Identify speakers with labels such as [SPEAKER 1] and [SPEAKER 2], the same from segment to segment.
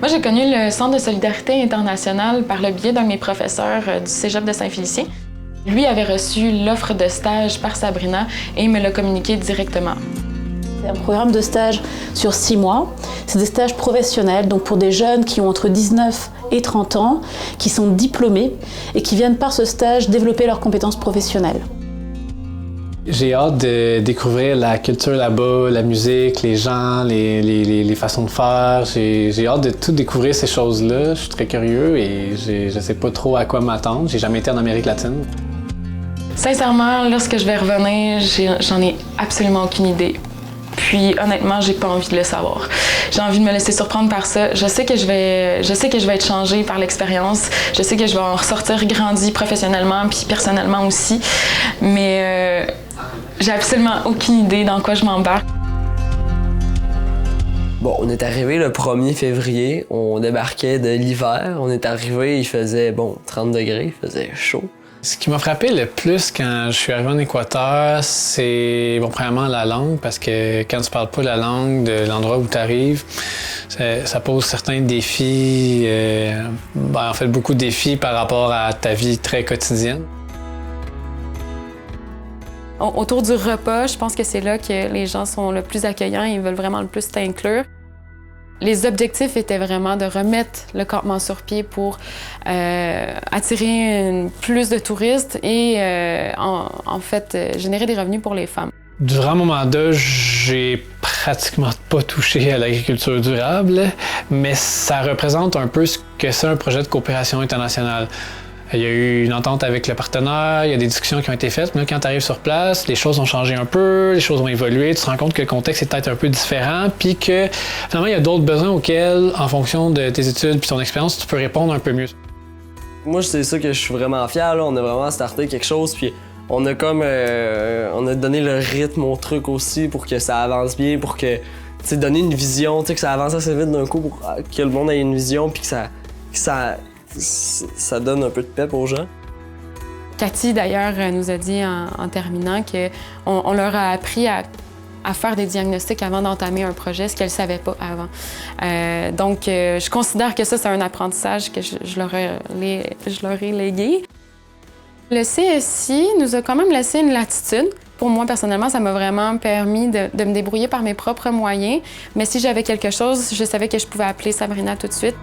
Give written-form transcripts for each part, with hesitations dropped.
[SPEAKER 1] Moi, j'ai connu le Centre de solidarité internationale par le biais d'un de mes professeurs du Cégep de Saint-Félicien. Lui avait reçu l'offre de stage par Sabrina et me l'a communiqué directement.
[SPEAKER 2] C'est un programme de stage sur 6 mois. C'est des stages professionnels, donc pour des jeunes qui ont entre 19 et 30 ans, qui sont diplômés et qui viennent par ce stage développer leurs compétences professionnelles.
[SPEAKER 3] J'ai hâte de découvrir la culture là-bas, la musique, les gens, les façons de faire. J'ai hâte de tout découvrir ces choses-là. Je suis très curieux et je sais pas trop à quoi m'attendre. J'ai jamais été en Amérique latine.
[SPEAKER 1] Sincèrement, lorsque je vais revenir, j'en ai absolument aucune idée. Puis honnêtement, j'ai pas envie de le savoir. J'ai envie de me laisser surprendre par ça. Je sais que je vais être changée par l'expérience. Je sais que je vais en ressortir grandie professionnellement puis personnellement aussi. Mais j'ai absolument aucune idée dans quoi je m'embarque.
[SPEAKER 4] Bon, on est arrivé le 1er février. On débarquait de l'hiver. On est arrivé, il faisait 30 degrés, il faisait chaud.
[SPEAKER 3] Ce qui m'a frappé le plus quand je suis arrivé en Équateur, c'est premièrement la langue, parce que quand tu parles pas la langue de l'endroit où tu arrives, ça pose certains défis, en fait beaucoup de défis par rapport à ta vie très quotidienne.
[SPEAKER 1] Autour du repas, je pense que c'est là que les gens sont le plus accueillants et ils veulent vraiment le plus t'inclure. Les objectifs étaient vraiment de remettre le campement sur pied pour attirer plus de touristes et en fait générer des revenus pour les femmes.
[SPEAKER 3] Durant mon mandat, j'ai pratiquement pas touché à l'agriculture durable, mais ça représente un peu ce que c'est un projet de coopération internationale. Il y a eu une entente avec le partenaire, il y a des discussions qui ont été faites, mais là, quand tu arrives sur place, les choses ont changé un peu, les choses ont évolué, tu te rends compte que le contexte est peut-être un peu différent, puis que finalement, il y a d'autres besoins auxquels, en fonction de tes études et ton expérience, tu peux répondre un peu mieux.
[SPEAKER 4] Moi, c'est ça que je suis vraiment fier, là. On a vraiment starté quelque chose, puis on a on a donné le rythme au truc aussi pour que ça avance bien, pour que, donner une vision, que ça avance assez vite d'un coup pour que le monde ait une vision, puis que ça donne un peu de pep aux gens.
[SPEAKER 1] Cathy, d'ailleurs, nous a dit en terminant qu'on leur a appris à faire des diagnostics avant d'entamer un projet, ce qu'elles ne savaient pas avant. Donc, je considère que ça, c'est un apprentissage que je leur ai légué. Le CSI nous a quand même laissé une latitude. Pour moi, personnellement, ça m'a vraiment permis de me débrouiller par mes propres moyens. Mais si j'avais quelque chose, je savais que je pouvais appeler Sabrina tout de suite.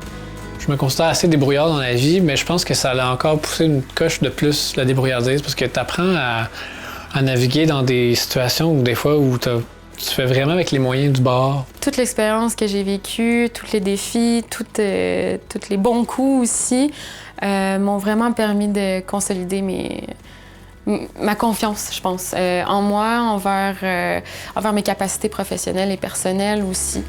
[SPEAKER 3] Je me considère assez débrouillard dans la vie, mais je pense que ça a encore poussé une coche de plus la débrouillardise, parce que tu apprends à naviguer dans des situations où des fois où tu fais vraiment avec les moyens du bord.
[SPEAKER 1] Toute l'expérience que j'ai vécue, tous les défis, tous les bons coups aussi, m'ont vraiment permis de consolider ma confiance, je pense, en moi, envers mes capacités professionnelles et personnelles aussi.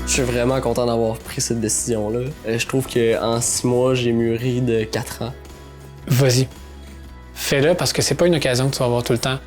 [SPEAKER 4] Je suis vraiment content d'avoir pris cette décision-là. Je trouve qu'en 6 mois, j'ai mûri de 4 ans.
[SPEAKER 3] Vas-y. Fais-le parce que c'est pas une occasion que tu vas avoir tout le temps.